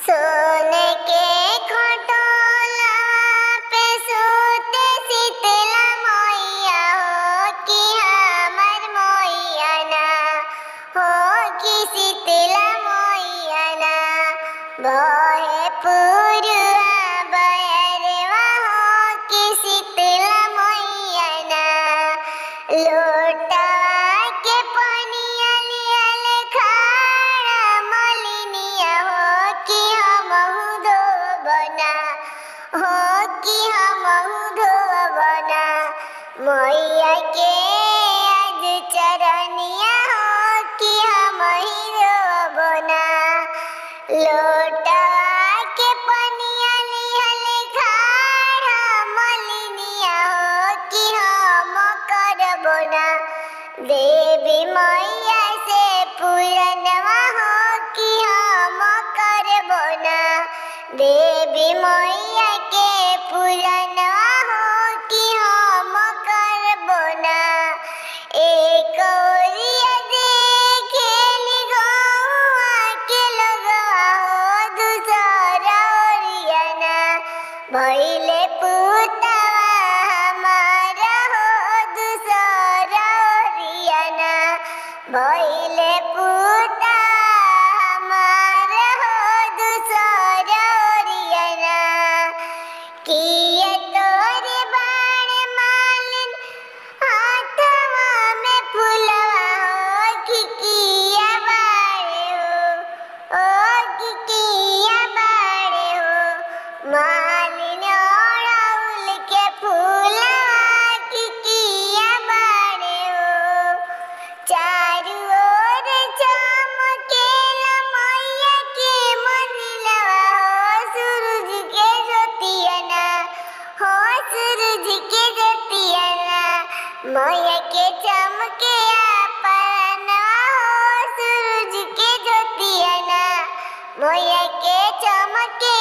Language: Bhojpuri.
सोने के खटोला पे सूते शीतला मैया हो कि हमर मैया ना हो कि शीतला मैया ना बहे पुरुआ बयरवा हो कि शीतला मैया ना लोटा के पनिया लियल खाड़ा मलिनिया हो कि हमहु धोबना हो कि हमहु धोबना मैया के आज चरनिया हो कि हमहि धोबना लोटा के पनिया लियल खाड़ा मलिनिया हो कि हम करबना देवी मैया से पूरनवा हो कि हम करबना देवी मैया के पूरनवा हो कि हम करबना एक ओरिया देखेली गौआ के लगवा हो दूसरा ओरिया ना भइले पुतवा हमारा हो दूसरा ओरिया ना भइले पुतवा हमारा हो दूसरा ओरिया ना किए तोरे बाण मालिन हाथवा में फुलवा हो कि किया बाड़े हो ओ कि किया बाड़े हो मालिन ओढ़ौल के फूलवा कि किया बाड़े हो चारू ओर चमकेला मैया के मंदिलवा हो सूरज के ज्योतिया ना हो सूरज के ज्योतिया ना मैया के चमके अपना हो सूरज के ज्योतिया ना मैया के चमके